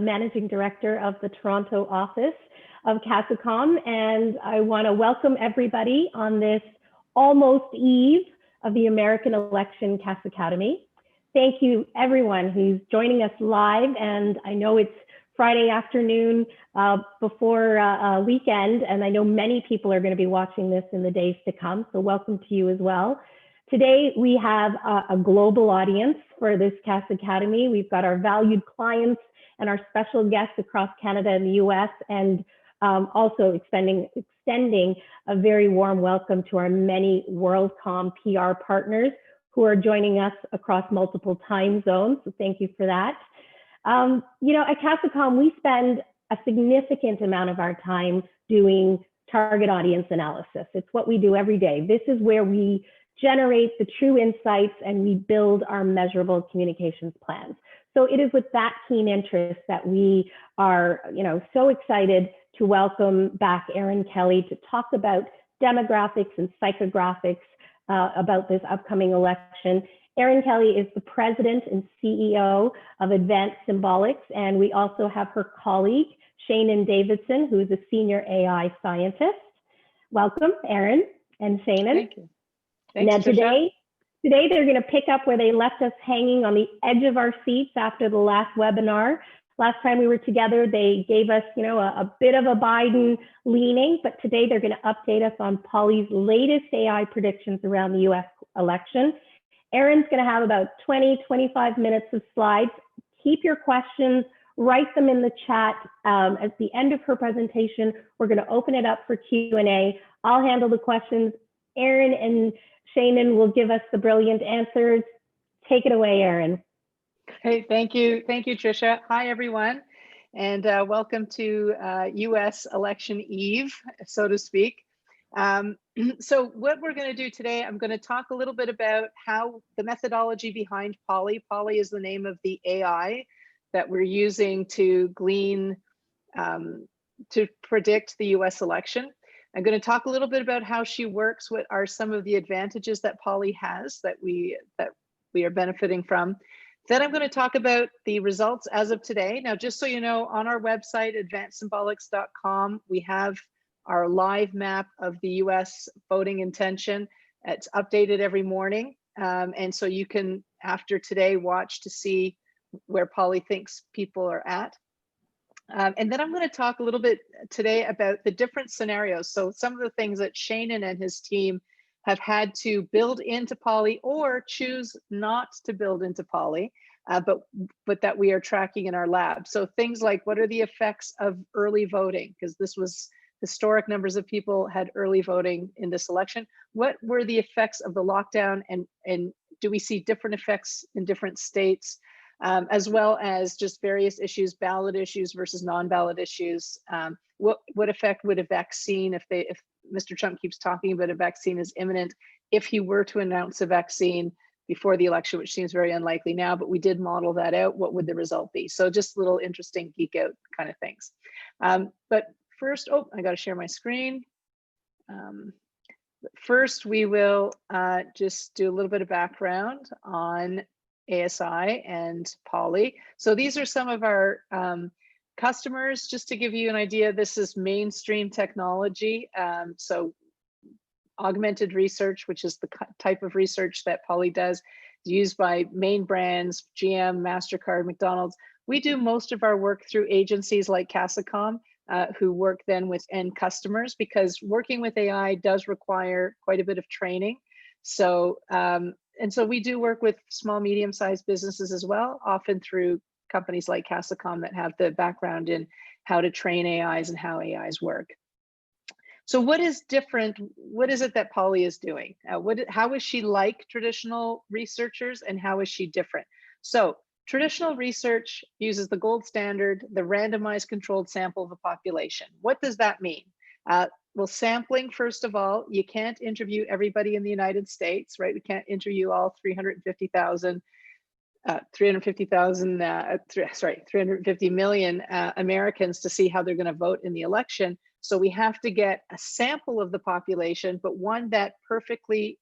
Managing Director of the Toronto office of CASACOM, and I want to welcome everybody on this almost eve of the American election CASACADEMY. Thank you everyone who's joining us live, and I know it's Friday afternoon before a weekend, and I know many people are going to be watching this in the days to come, so welcome to you as well. Today we have a global audience for this CASACADEMY. We've got our valued clients and our special guests across Canada and the US, and also extending a very warm welcome to our many WorldCom PR partners who are joining us across multiple time zones. So thank you for that. You know, at CASACOM, we spend a significant amount of our time doing target audience analysis. It's what we do every day. This is where we generate the true insights and we build our measurable communications plans. So it is with that keen interest that we are, so excited to welcome back Erin Kelly to talk about demographics and psychographics about this upcoming election. Erin Kelly is the president and CEO of Advanced Symbolics, and we also have her colleague, Shannon Davidson, who is a senior AI scientist. Welcome, Erin and Shannon. Thank you. Thanks, now today they're going to pick up where they left us hanging on the edge of our seats after the last webinar. Last time we were together, they gave us, a bit of a Biden leaning, but today they're going to update us on Polly's latest AI predictions around the US election. Erin's going to have about 20-25 minutes of slides. Keep your questions, write them in the chat. At the end of her presentation, we're going to open it up for Q&A. I'll handle the questions. Erin and Shannon will give us the brilliant answers. Take it away, Erin. Hey, thank you. Thank you, Tricia. Hi, everyone. And welcome to US election eve, so to speak. So what we're going to do today, I'm going to talk a little bit about how the methodology behind Polly. Polly is the name of the AI that we're using to glean, to predict the US election. I'm going to talk a little bit about how she works, what are some of the advantages that Polly has that we are benefiting from. Then I'm going to talk about the results as of today. Now, just so you know, on our website, advancedsymbolics.com, we have our live map of the US voting intention. It's updated every morning. And so you can, after today, watch to see where Polly thinks people are at. And then I'm going to talk a little bit today about the different scenarios. So some of the things that Shannon and his team have had to build into Polly or choose not to build into Polly, but that we are tracking in our lab. So things like, what are the effects of early voting? Because this was historic numbers of people had early voting in this election. What were the effects of the lockdown, and do we see different effects in different states? As well as just various issues, ballot issues versus non-ballot issues. What effect would a vaccine, if Mr. Trump keeps talking about a vaccine is imminent, if he were to announce a vaccine before the election, which seems very unlikely now, but we did model that out, what would the result be? So just little interesting geek out kind of things. But first, I got to share my screen. First, we will just do a little bit of background on ASI and Polly. So these are some of our customers. Just to give you an idea, this is mainstream technology. So augmented research, which is the type of research that Polly does, is used by main brands, GM, MasterCard, McDonald's. We do most of our work through agencies like CASACOM, who work then with end customers, because working with AI does require quite a bit of training. So, and so we do work with small, medium-sized businesses as well, often through companies like CASACOM that have the background in how to train AIs and how AIs work. So what is different? What is it that Polly is doing? How is she like traditional researchers, and how is she different? So traditional research uses the gold standard, the randomized controlled sample of a population. What does that mean? Well, sampling, first of all, you can't interview everybody in the United States, right? We can't interview all 350 million Americans to see how they're going to vote in the election. So we have to get a sample of the population, but one that perfectly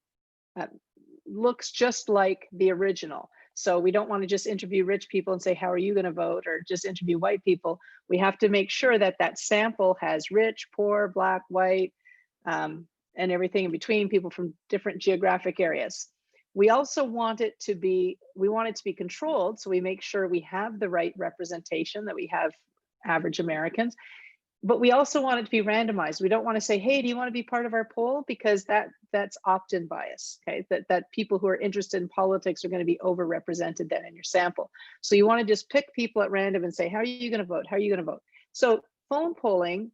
looks just like the original. So we don't want to just interview rich people and say, how are you going to vote? Or just interview white people. We have to make sure that that sample has rich, poor, black, white, and everything in between, people from different geographic areas. We also want it to be, controlled. So we make sure we have the right representation, that we have average Americans, but we also want it to be randomized. We don't want to say, hey, do you want to be part of our poll? Because that's opt-in bias, okay? That people who are interested in politics are going to be overrepresented then in your sample. So you want to just pick people at random and say, how are you going to vote? How are you going to vote? So phone polling,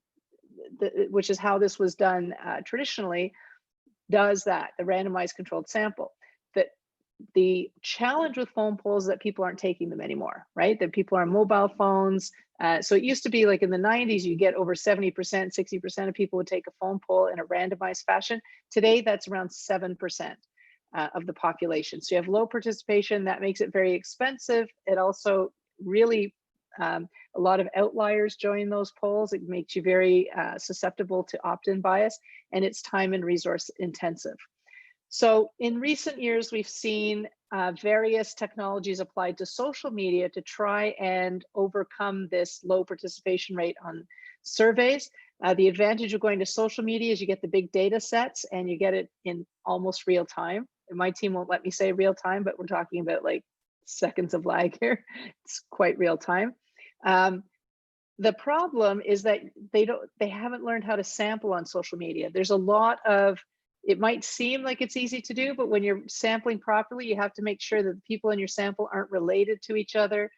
which is how this was done traditionally, does that, the randomized controlled sample. The challenge with phone polls is that people aren't taking them anymore, right? That people are on mobile phones. So it used to be like in the 90s, you get over 70%, 60% of people would take a phone poll in a randomized fashion. Today, that's around 7% of the population. So you have low participation. That makes it very expensive. It also really, a lot of outliers join those polls. It makes you very susceptible to opt-in bias, and it's time and resource intensive. So in recent years, we've seen various technologies applied to social media to try and overcome this low participation rate on surveys. The advantage of going to social media is you get the big data sets and you get it in almost real time. And my team won't let me say real time, but we're talking about like seconds of lag here. It's quite real time. The problem is that they haven't learned how to sample on social media. There's a lot of, it might seem like it's easy to do, but when you're sampling properly, you have to make sure that the people in your sample aren't related to each other.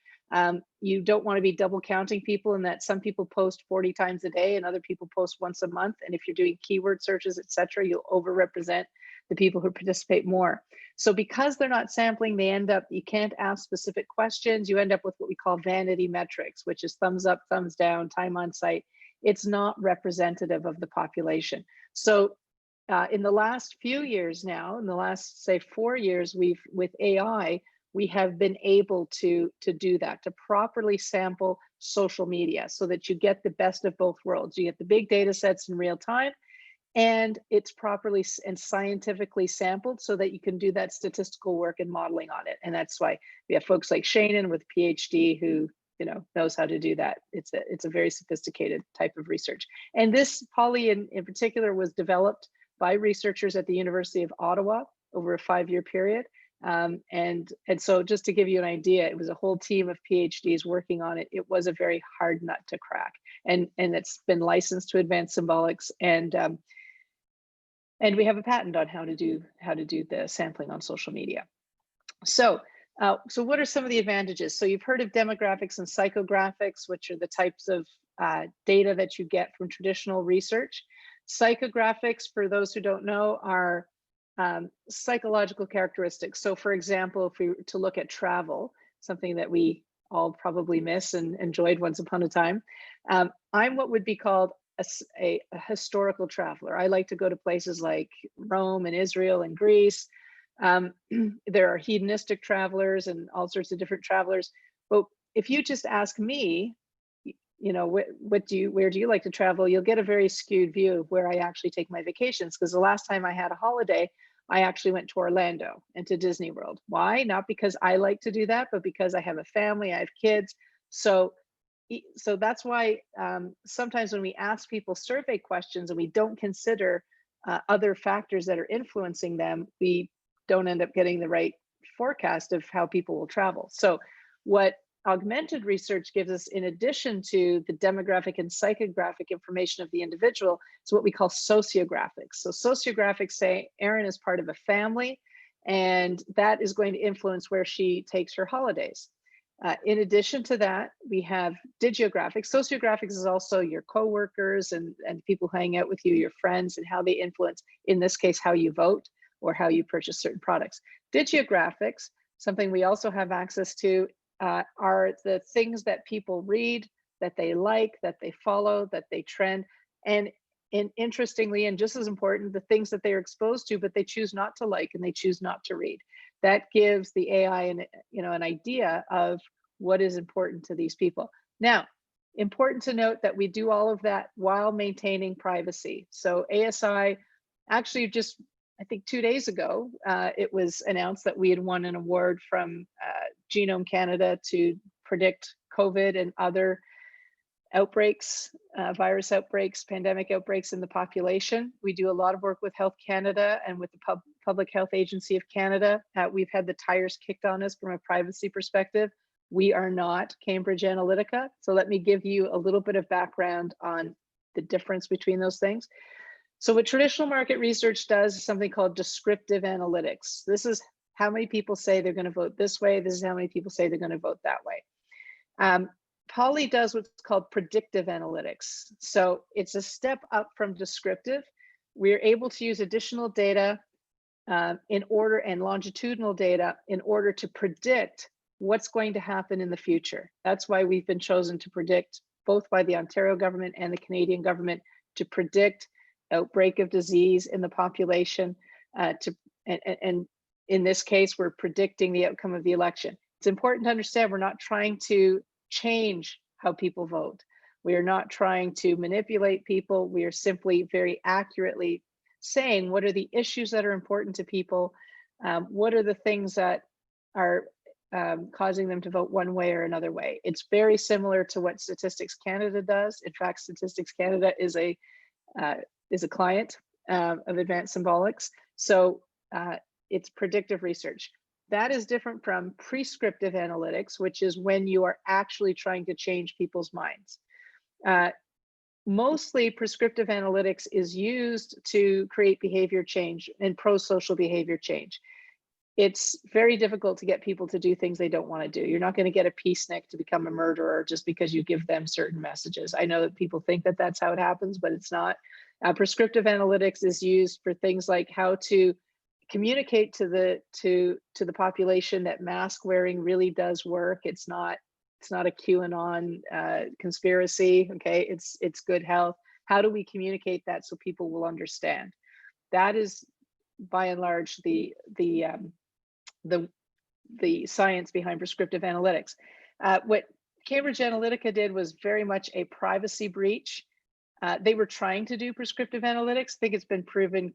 You don't want to be double counting people, and that some people post 40 times a day and other people post once a month. And if you're doing keyword searches, etc., you'll overrepresent the people who participate more. So because they're not sampling, they end up, you can't ask specific questions. You end up with what we call vanity metrics, which is thumbs up, thumbs down, time on site. It's not representative of the population. So in the last few years now, in the last, say, 4 years, with AI, we have been able to do that, to properly sample social media so that you get the best of both worlds. You get the big data sets in real time, and it's properly and scientifically sampled so that you can do that statistical work and modeling on it. And that's why we have folks like Shannon with PhD who knows how to do that. It's a very sophisticated type of research. And this poly in particular was developed by researchers at the University of Ottawa over a 5-year period. And so just to give you an idea, it was a whole team of PhDs working on it. It was a very hard nut to crack. And it's been licensed to Advanced Symbolics, and we have a patent on how to do the sampling on social media. So what are some of the advantages? So you've heard of demographics and psychographics, which are the types of data that you get from traditional research. Psychographics, for those who don't know, are psychological characteristics. So for example, if we were to look at travel, something that we all probably miss and enjoyed once upon a time, I'm what would be called a historical traveler. I like to go to places like Rome and Israel and Greece. There are hedonistic travelers and all sorts of different travelers. But if you just ask me, where do you like to travel? You'll get a very skewed view of where I actually take my vacations, because the last time I had a holiday, I actually went to Orlando and to Disney World. Why? Not because I like to do that, but because I have a family, I have kids. So that's why sometimes when we ask people survey questions and we don't consider other factors that are influencing them, we don't end up getting the right forecast of how people will travel. So what augmented research gives us, in addition to the demographic and psychographic information of the individual, is what we call sociographics. So sociographics say Erin is part of a family, and that is going to influence where she takes her holidays. In addition to that, we have digiographics. Sociographics is also your coworkers and people who hang out with you, your friends, and how they influence, in this case, how you vote or how you purchase certain products. Digiographics, something we also have access to, are the things that people read, that they like, that they follow, that they trend, and interestingly, and just as important, the things that they're exposed to, but they choose not to like and they choose not to read. That gives the AI an idea of what is important to these people. Now, important to note that we do all of that while maintaining privacy. So ASI actually just I think 2 days ago, it was announced that we had won an award from Genome Canada to predict COVID and other outbreaks, virus outbreaks, pandemic outbreaks in the population. We do a lot of work with Health Canada and with the Public Health Agency of Canada. We've had the tires kicked on us from a privacy perspective. We are not Cambridge Analytica. So let me give you a little bit of background on the difference between those things. So what traditional market research does is something called descriptive analytics. This is how many people say they're going to vote this way. This is how many people say they're going to vote that way. Poly does what's called predictive analytics. So it's a step up from descriptive. We're able to use additional data in order, and longitudinal data in order to predict what's going to happen in the future. That's why we've been chosen to predict, both by the Ontario government and the Canadian government, to predict outbreak of disease in the population. And in this case, we're predicting the outcome of the election. It's important to understand we're not trying to change how people vote. We are not trying to manipulate people. We are simply very accurately saying what are the issues that are important to people, what are the things that are causing them to vote one way or another way. It's very similar to what Statistics Canada does. In fact, Statistics Canada is a client of Advanced Symbolics. So it's predictive research. That is different from prescriptive analytics, which is when you are actually trying to change people's minds. Mostly prescriptive analytics is used to create behavior change and pro-social behavior change. It's very difficult to get people to do things they don't want to do. You're not going to get a peacenik to become a murderer just because you give them certain messages. I know that people think that that's how it happens, but it's not. Prescriptive analytics is used for things like how to communicate to the population that mask wearing really does work. It's not a QAnon conspiracy. Okay, it's good health. How do we communicate that so people will understand? That is by and large the science behind prescriptive analytics. What Cambridge Analytica did was very much a privacy breach. They were trying to do prescriptive analytics. I think it's been proven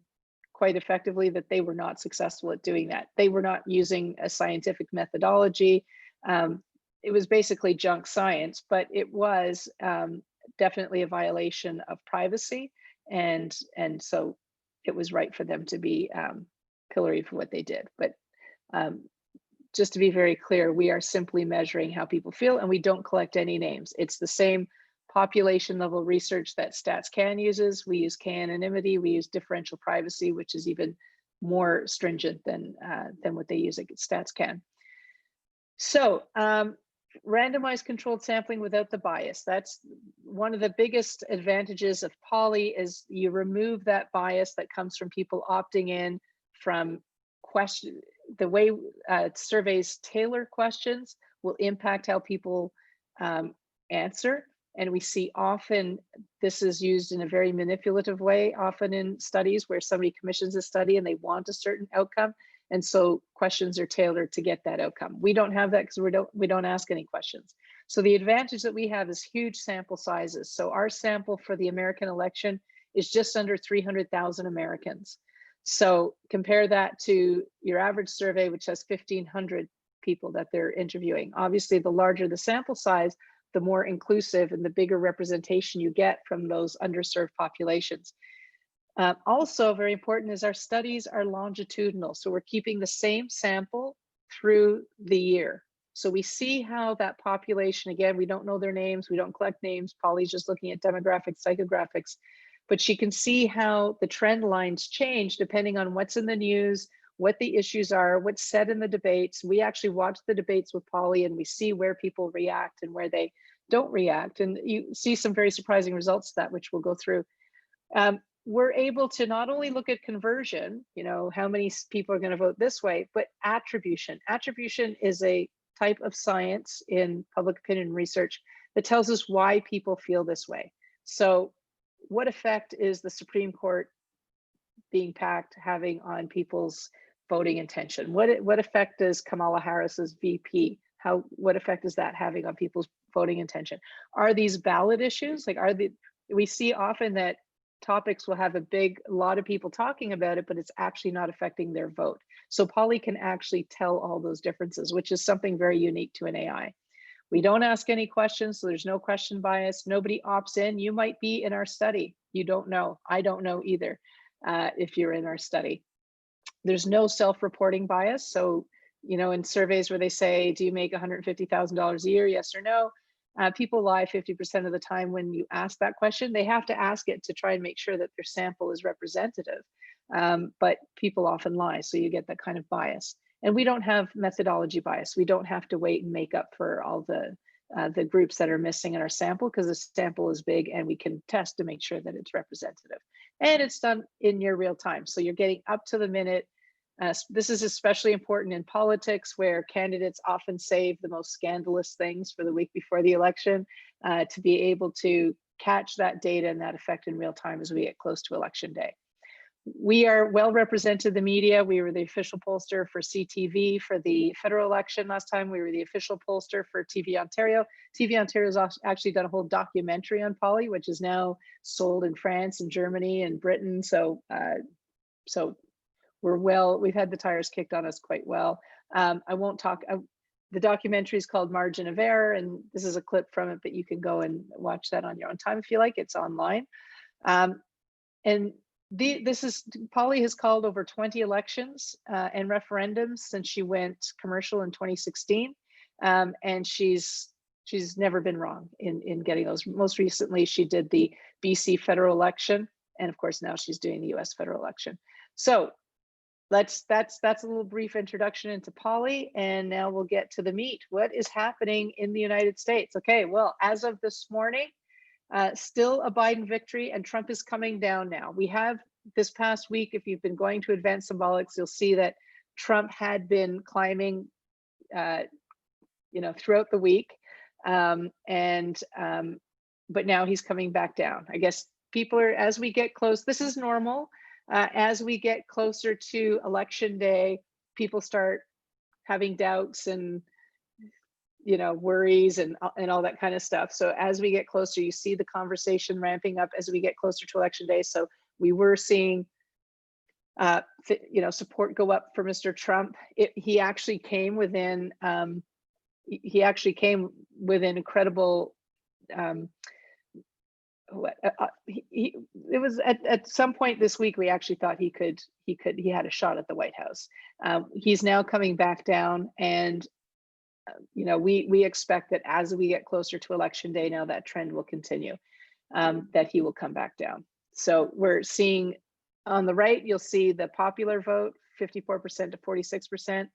quite effectively that they were not successful at doing that. They were not using a scientific methodology. It was basically junk science, but it was definitely a violation of privacy. And so it was right for them to be pilloried for what they did. But just to be very clear, we are simply measuring how people feel, and we don't collect any names. It's the same population level research that StatsCan uses. We use k-anonymity, we use differential privacy, which is even more stringent than what they use at StatsCan. So randomized controlled sampling without the bias. That's one of the biggest advantages of poly, is you remove that bias that comes from people opting in from question. The way surveys tailor questions will impact how people answer. And we see often this is used in a very manipulative way, often in studies where somebody commissions a study and they want a certain outcome. And so questions are tailored to get that outcome. We don't have that because we don't ask any questions. So the advantage that we have is huge sample sizes. So our sample for the American election is just under 300,000 Americans. So compare that to your average survey, which has 1,500 people that they're interviewing. Obviously, the larger the sample size, the more inclusive and the bigger representation you get from those underserved populations. Also very important is our studies are longitudinal. So we're keeping the same sample through the year. So we see how that population, again, we don't know their names, we don't collect names. Polly's just looking at demographics, psychographics, but she can see how the trend lines change depending on what's in the news, what the issues are, what's said in the debates. We actually watch the debates with Polly and we see where people react and where they don't react. And you see some very surprising results to that, which we'll go through. We're able to not only look at conversion, you know, how many people are going to vote this way, but attribution. Attribution is a type of science in public opinion research that tells us why people feel this way. So what effect is the Supreme Court being packed having on people's voting intention? What effect does Kamala Harris's VP, what effect is that having on people's voting intention? Are these ballot issues? Like, we see often that topics will have a lot of people talking about it, but it's actually not affecting their vote. So Polly can actually tell all those differences, which is something very unique to an AI. We don't ask any questions, so there's no question bias. Nobody opts in. You might be in our study. You don't know. I don't know either if you're in our study. There's no self-reporting bias. So, you know, in surveys where they say, do you make $150,000 a year? Yes or no? People lie 50% of the time when you ask that question. They have to ask it to try and make sure that their sample is representative. But people often lie, so you get that kind of bias. And we don't have methodology bias. We don't have to wait and make up for all the groups that are missing in our sample, because the sample is big and we can test to make sure that it's representative. And it's done in near real time. So you're getting up to the minute. This is especially important in politics, where candidates often save the most scandalous things for the week before the election, to be able to catch that data and that effect in real time as we get close to election day. We are well represented in the media. We were the official pollster for CTV for the federal election last time. We were the official pollster for TV Ontario. TV Ontario has actually done a whole documentary on Polly, which is now sold in France and Germany and Britain. So we've had the tires kicked on us quite well. I won't talk, the documentary is called Margin of Error, and this is a clip from it, but you can go and watch that on your own time if you like. It's online. Polly has called over 20 elections and referendums since she went commercial in 2016. And she's never been wrong in getting those. Most recently, she did the BC federal election. And of course, now she's doing the US federal election. So that's a little brief introduction into Polly. And now we'll get to the meat. What is happening in the United States? Okay, well, as of this morning, still a Biden victory, and Trump is coming down now. We have this past week, if you've been going to Advanced Symbolics, you'll see that Trump had been climbing, throughout the week, but now he's coming back down. I guess people are, as we get close, this is normal. As we get closer to election day, people start having doubts and worries and all that kind of stuff. So as we get closer, you see the conversation ramping up as we get closer to election day. So we were seeing, support go up for Mr. Trump. He actually came within incredible. It was at some point this week we actually thought he had a shot at the White House. He's now coming back down, and we expect that as we get closer to election day, now that trend will continue, that he will come back down. So we're seeing on the right, you'll see the popular vote, 54% to 46%,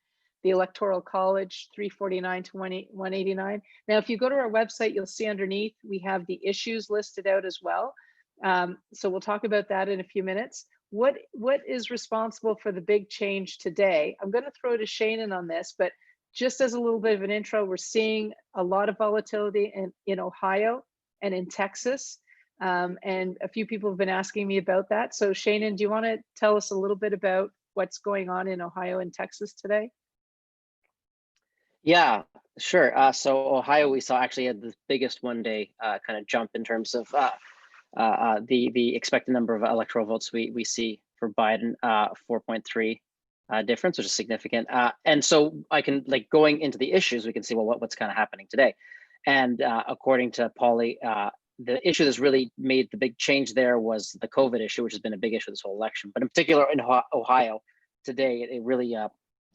the Electoral College, 349 to 189. Now, if you go to our website, you'll see underneath, we have the issues listed out as well. So we'll talk about that in a few minutes. What is responsible for the big change today? I'm going to throw to Shannon on this, but just as a little bit of an intro, we're seeing a lot of volatility in Ohio and in Texas. And a few people have been asking me about that. So Shannon, do you want to tell us a little bit about what's going on in Ohio and Texas today? Yeah, sure. So Ohio, we saw actually had the biggest one-day kind of jump in terms of the expected number of electoral votes we see for Biden, 4.3 difference, which is significant. And so I can, like, going into the issues, we can see, well, what's kind of happening today. And according to Polly, the issue that's really made the big change there was the COVID issue, which has been a big issue this whole election. But in particular in Ohio today, it really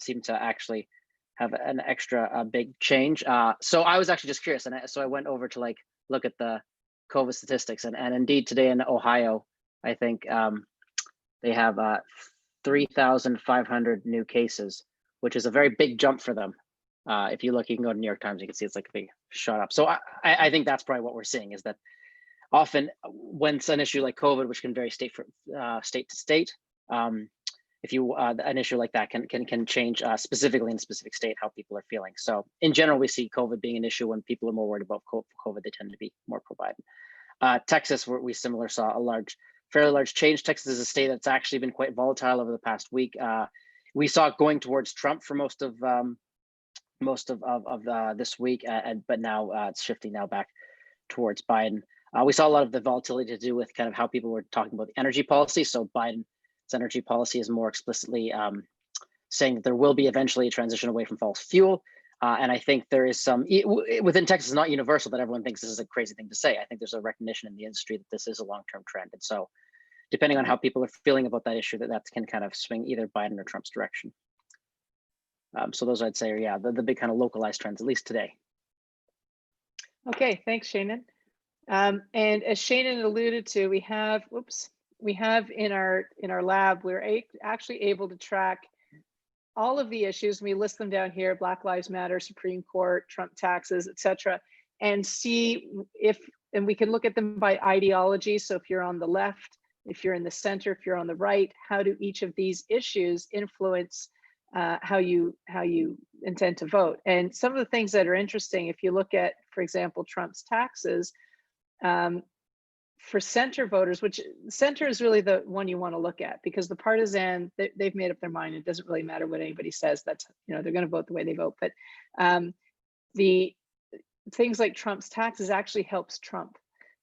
seemed to actually have an extra big change. So I was actually just curious, and so I went over to look at the COVID statistics, and indeed today in Ohio, I think they have 3,500 new cases, which is a very big jump for them. If you look, you can go to New York Times, you can see it's like a big shot up. So I think that's probably what we're seeing, is that often when it's an issue like COVID, which can vary state to state, if you an issue like that can change specifically in a specific state how people are feeling. So in general, we see COVID being an issue. When people are more worried about COVID, they tend to be more pro-Biden. Texas, where we similar saw a fairly large change. Texas is a state that's actually been quite volatile over the past week. We saw it going towards Trump for most of this week, but now it's shifting now back towards Biden. We saw a lot of the volatility to do with kind of how people were talking about the energy policy. So Biden's energy policy is more explicitly saying that there will be eventually a transition away from fossil fuel. And I think there is some, within Texas, it's not universal that everyone thinks this is a crazy thing to say. I think there's a recognition in the industry that this is a long-term trend. And so depending on how people are feeling about that issue, that can kind of swing either Biden or Trump's direction. So those I'd say are, yeah, the big kind of localized trends, at least today. Okay, thanks, Shannon. And as Shannon alluded to, we have in our lab, we're actually able to track all of the issues. We list them down here: Black Lives Matter, Supreme Court, Trump taxes, etc., and see and we can look at them by ideology. So if you're on the left, if you're in the center, if you're on the right, how do each of these issues influence how you intend to vote? And some of the things that are interesting, if you look at, for example, Trump's taxes, for center voters, which center is really the one you want to look at, because the partisan, they've made up their mind. It doesn't really matter what anybody says. That's, they're going to vote the way they vote. But the things like Trump's taxes actually helps Trump.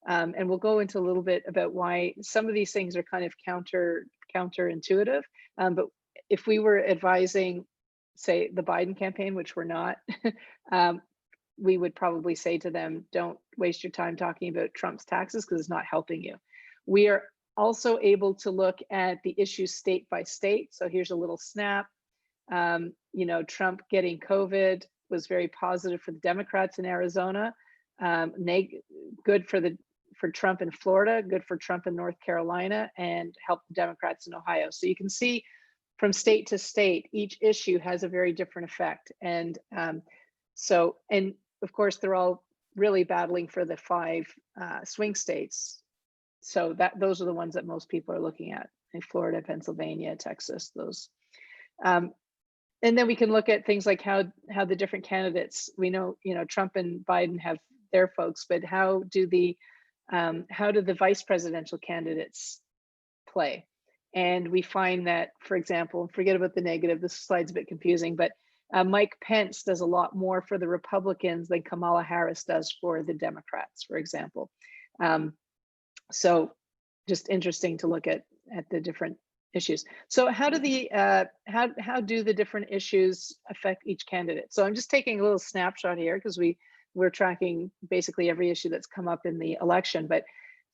And we'll go into a little bit about why some of these things are kind of counterintuitive. But if we were advising, say, the Biden campaign, which we're not, we would probably say to them, don't waste your time talking about Trump's taxes because it's not helping you. We are also able to look at the issues state by state. So here's a little snap. Trump getting COVID was very positive for the Democrats in Arizona, good for Trump in Florida, good for Trump in North Carolina, and helped the Democrats in Ohio. So you can see from state to state, each issue has a very different effect. And of course, they're all really battling for the 5 swing states. So those are the ones that most people are looking at: in Florida, Pennsylvania, Texas, those. And then we can look at things like how the different candidates, we know, Trump and Biden have their folks, but how do the vice presidential candidates play? And we find that, for example, forget about the negative, this slide's a bit confusing, but Mike Pence does a lot more for the Republicans than Kamala Harris does for the Democrats, for example. So just interesting to look at the different issues. So how do the different issues affect each candidate? So I'm just taking a little snapshot here because we're tracking basically every issue that's come up in the election. But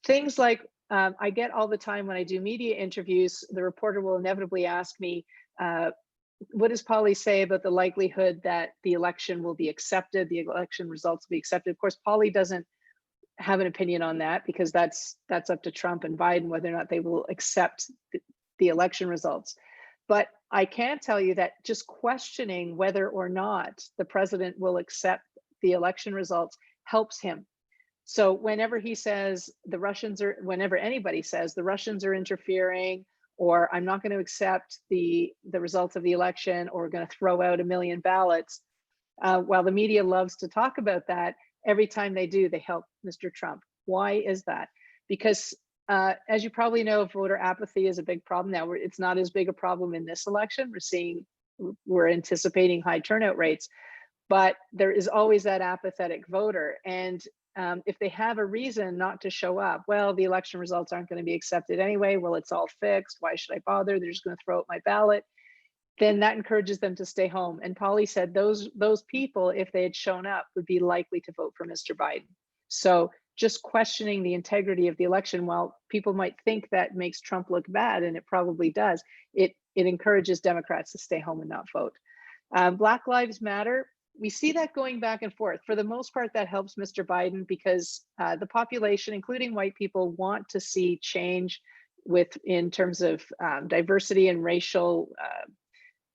things like I get all the time when I do media interviews, the reporter will inevitably ask me, what does Polly say about the likelihood that the election will be accepted, the election results will be accepted? Of course, Polly doesn't have an opinion on that because that's up to Trump and Biden, whether or not they will accept the election results. But I can tell you that just questioning whether or not the president will accept the election results helps him. So whenever he says whenever anybody says the Russians are interfering, or I'm not going to accept the results of the election, or going to throw out 1 million ballots, while the media loves to talk about that, every time they do, they help Mr. Trump. Why is that? Because as you probably know, voter apathy is a big problem now. It's not as big a problem in this election. We're anticipating high turnout rates, but there is always that apathetic voter. And if they have a reason not to show up, well, the election results aren't going to be accepted anyway. Well, it's all fixed. Why should I bother? They're just going to throw out my ballot. Then that encourages them to stay home. And Polly said those people, if they had shown up, would be likely to vote for Mr. Biden. So just questioning the integrity of the election, while people might think that makes Trump look bad, and it probably does, it encourages Democrats to stay home and not vote. Black Lives Matter, we see that going back and forth. For the most part, that helps Mr. Biden because the population, including white people, want to see change in terms of diversity and racial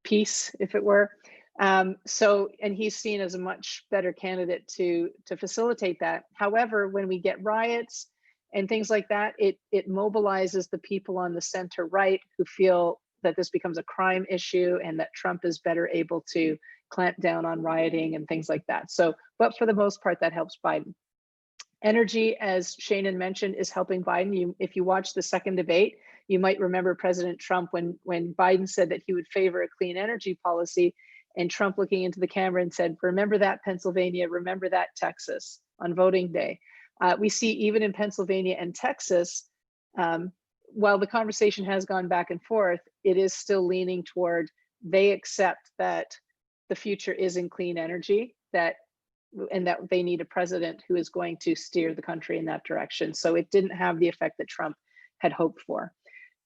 peace, if it were. And he's seen as a much better candidate to facilitate that. However, when we get riots and things like that, it mobilizes the people on the center right who feel that this becomes a crime issue and that Trump is better able to clamp down on rioting and things like that. So, but for the most part, that helps Biden. Energy, as Shannon mentioned, is helping Biden. If you watch the second debate, you might remember President Trump when Biden said that he would favor a clean energy policy, and Trump looking into the camera and said, remember that Pennsylvania, remember that Texas on voting day. We see even in Pennsylvania and Texas, while the conversation has gone back and forth, it is still leaning toward they accept that the future is in clean energy, and that they need a president who is going to steer the country in that direction. So it didn't have the effect that Trump had hoped for.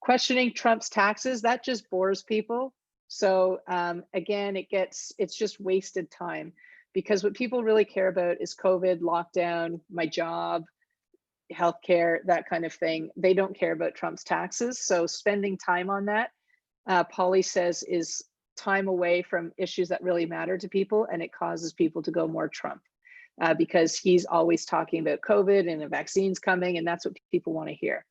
Questioning Trump's taxes, that just bores people. So again, it's just wasted time, because what people really care about is COVID, lockdown, my job, healthcare, that kind of thing. They don't care about Trump's taxes. So spending time on that, Polly says, is time away from issues that really matter to people, and it causes people to go more Trump, because he's always talking about COVID and the vaccines coming, and that's what people want to hear.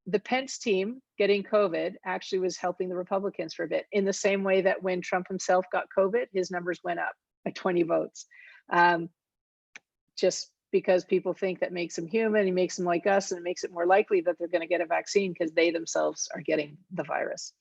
The Pence team getting COVID actually was helping the Republicans for a bit, in the same way that when Trump himself got COVID, his numbers went up by 20 votes. Just because people think that makes him human, he makes them like us, and it makes it more likely that they're going to get a vaccine because they themselves are getting the virus.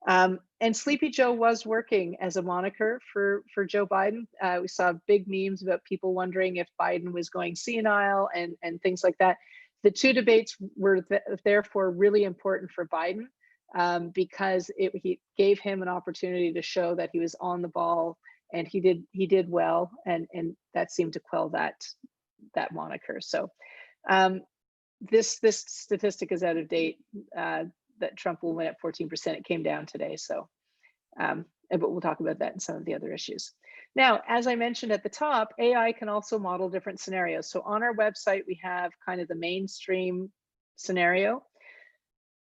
And Sleepy Joe was working as a moniker for Joe Biden. We saw big memes about people wondering if Biden was going senile and things like that. The two debates were therefore really important for Biden, because he gave him an opportunity to show that he was on the ball, and he did well, and that seemed to quell that moniker. So this statistic is out of date, that Trump will win at 14%. It came down today. So, but we'll talk about that in some of the other issues. Now, as I mentioned at the top, AI can also model different scenarios. So on our website, we have kind of the mainstream scenario.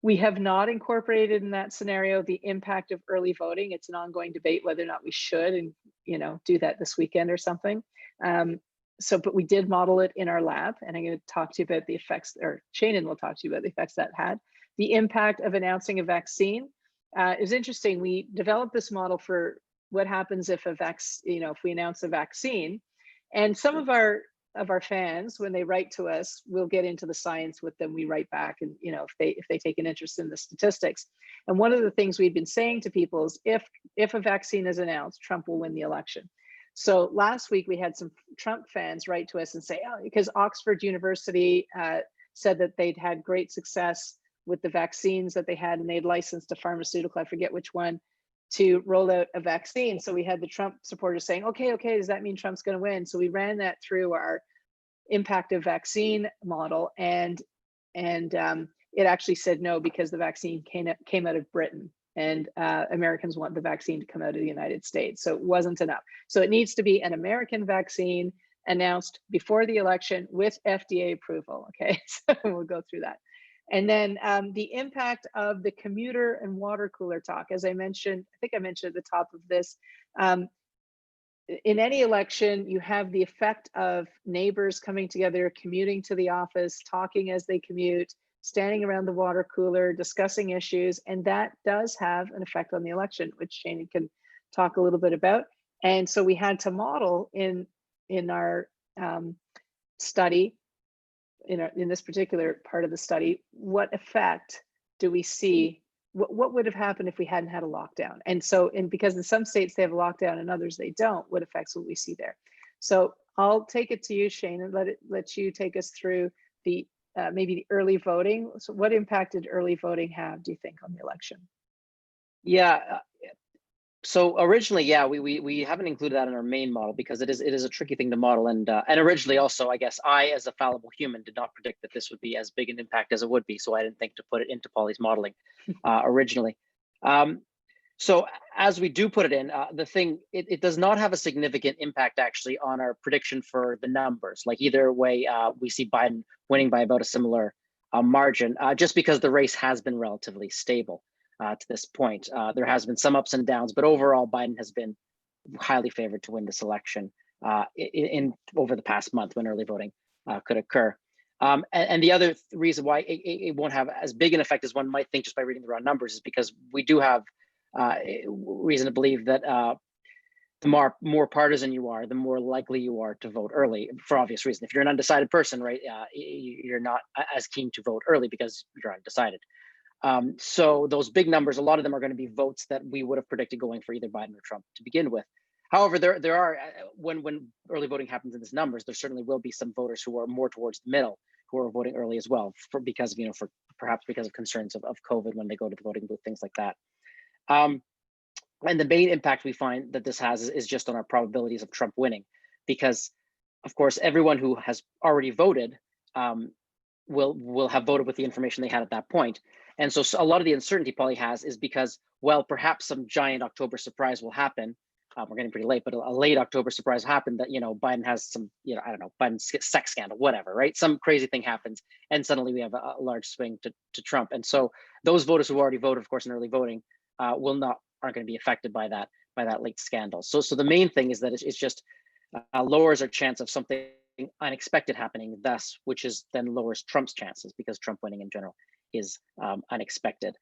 We have not incorporated in that scenario the impact of early voting. It's an ongoing debate whether or not we should, and do that this weekend or something. But we did model it in our lab, and I'm going to talk to you about the effects, or Shannon will talk to you about the effects that had. The impact of announcing a vaccine is interesting. We developed this model for what happens if if we announce a vaccine, and some of our fans, when they write to us, we'll get into the science with them. We write back, and if they take an interest in the statistics. And one of the things we've been saying to people is, if a vaccine is announced, Trump will win the election. So last week we had some Trump fans write to us and say, oh, because Oxford University said that they'd had great success with the vaccines that they had, and they'd licensed a pharmaceutical, I forget which one, to roll out a vaccine. So we had the Trump supporters saying, okay, does that mean Trump's going to win? So we ran that through our impact of vaccine model, and it actually said no, because the vaccine came out of Britain, and Americans want the vaccine to come out of the United States. So it wasn't enough. So it needs to be an American vaccine announced before the election with FDA approval. Okay, so we'll go through that. And then the impact of the commuter and water cooler talk, as I mentioned, I think I mentioned at the top of this, in any election, you have the effect of neighbors coming together, commuting to the office, talking as they commute, standing around the water cooler, discussing issues, and that does have an effect on the election, which Shannon can talk a little bit about. And so we had to model in our study, in this particular part of the study, what effect do we see? What would have happened if we hadn't had a lockdown? And so, because in some states they have a lockdown and others they don't, what effects will we see there? So I'll take it to you, Shane, and let you take us through the maybe the early voting. So what impact did early voting have, do you think, on the election? Yeah. So originally, yeah, we haven't included that in our main model because it is a tricky thing to model, and originally also, I guess I, as a fallible human, did not predict that this would be as big an impact as it would be, so I didn't think to put it into Polly's modeling originally. So as we do put it in, the thing, it does not have a significant impact actually on our prediction for the numbers. Like either way, we see Biden winning by about a similar margin, just because the race has been relatively stable. To this point, there has been some ups and downs, but overall, Biden has been highly favored to win this election over the past month when early voting could occur. And the other reason why it won't have as big an effect as one might think just by reading the raw numbers is because we do have reason to believe that the more partisan you are, the more likely you are to vote early, for obvious reason. If you're an undecided person, right, you're not as keen to vote early because you're undecided. So those big numbers, a lot of them are going to be votes that we would have predicted going for either Biden or Trump to begin with. However, there are when early voting happens in these numbers, there certainly will be some voters who are more towards the middle who are voting early as well, because of perhaps because of concerns of COVID when they go to the voting booth, things like that. And the main impact we find that this has is just on our probabilities of Trump winning, because of course everyone who has already voted will have voted with the information they had at that point. And so a lot of the uncertainty Polly has is because, well, perhaps some giant October surprise will happen. We're getting pretty late, but a late October surprise happened that, Biden has some, I don't know, Biden's sex scandal, whatever, right? Some crazy thing happens and suddenly we have a large swing to Trump. And so those voters who already voted, of course, in early voting aren't going to be affected by that late scandal. So the main thing is that it's just lowers our chance of something unexpected happening, thus, which is then lowers Trump's chances, because Trump winning in general is unexpected.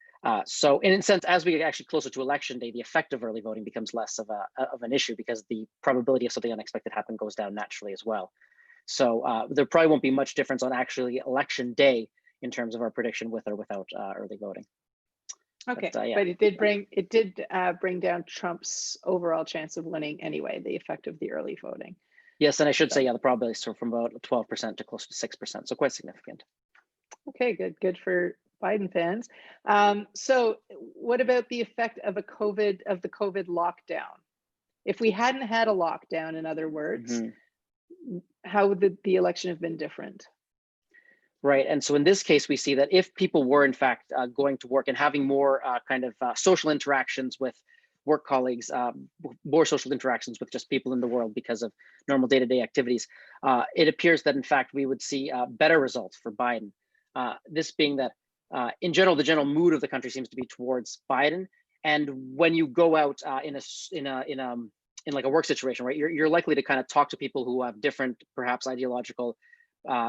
So in a sense, as we get actually closer to election day, the effect of early voting becomes less of an issue, because the probability of something unexpected happen goes down naturally as well. So there probably won't be much difference on actually election day in terms of our prediction with or without early voting. Okay, but it did bring down Trump's overall chance of winning anyway, the effect of the early voting. Yes, and I should say, the probability is from about 12% to close to 6%, so quite significant. Okay, good for Biden fans. So what about the effect of the COVID lockdown? If we hadn't had a lockdown, in other words, how would the election have been different? Right, and so in this case, we see that if people were in fact going to work and having more social interactions with work colleagues, more social interactions with just people in the world because of normal day-to-day activities, it appears that in fact we would see better results for Biden. This being that in general, the general mood of the country seems to be towards Biden, and when you go out in like a work situation, right, you're likely to kind of talk to people who have different, perhaps ideological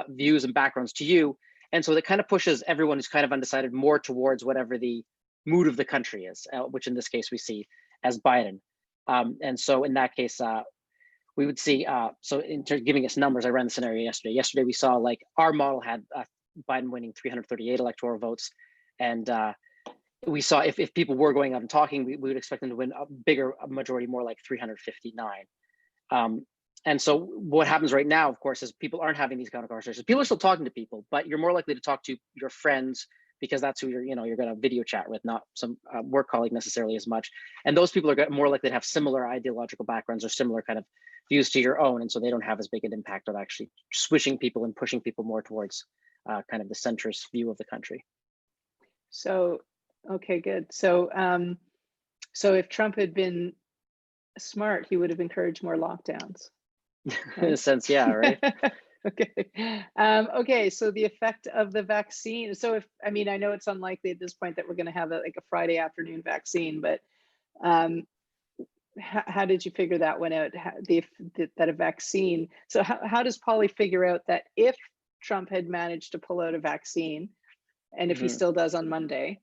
views and backgrounds to you, and so that kind of pushes everyone who's kind of undecided more towards whatever the mood of the country is, which in this case we see as Biden. And so in that case, we would see, so in terms of giving us numbers, I ran the scenario yesterday. Yesterday we saw like our model had Biden winning 338 electoral votes, and we saw if people were going out and talking, we would expect them to win a majority, more like 359. And so what happens right now, of course, is people aren't having these kind of conversations. People are still talking to people, but you're more likely to talk to your friends, because that's who you're going to video chat with, not some work colleague necessarily as much. And those people are more likely to have similar ideological backgrounds or similar kind of views to your own. And so they don't have as big an impact on actually switching people and pushing people more towards kind of the centrist view of the country. So, okay, good. So, so if Trump had been smart, he would have encouraged more lockdowns. Right? In a sense, yeah, right? Okay. Okay, so the effect of the vaccine. So I know it's unlikely at this point that we're going to have a Friday afternoon vaccine, but how did you figure that one out? That a vaccine. So how does Polly figure out that if Trump had managed to pull out a vaccine, and if he still does on Monday,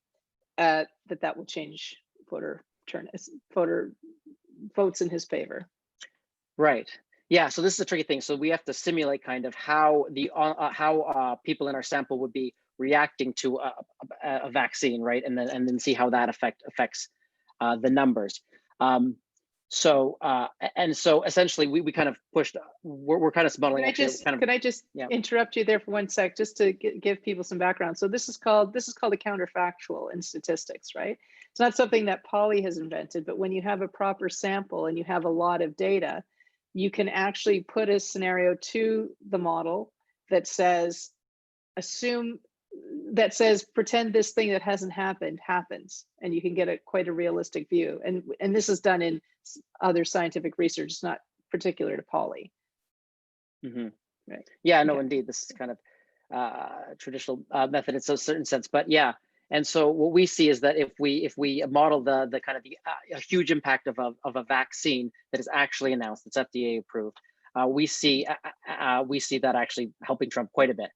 that will change voter votes in his favor? Right. Yeah, so this is a tricky thing. So we have to simulate kind of how people in our sample would be reacting to a vaccine, right? And then see how that affects the numbers. So essentially we kind of pushed. We're kind of modeling. Can I just interrupt you there for 1 sec, just to give people some background? So this is called a counterfactual in statistics, right? It's not something that Polly has invented, but when you have a proper sample and you have a lot of data, you can actually put a scenario to the model that says, pretend this thing that hasn't happened happens, and you can get quite a realistic view. And this is done in other scientific research. It's not particular to Polly. Right. Yeah, no, indeed, this is kind of traditional method in a certain sense, but yeah. And so what we see is that if we model the kind of a huge impact of a vaccine that is actually announced, that's FDA approved, we see that actually helping Trump quite a bit.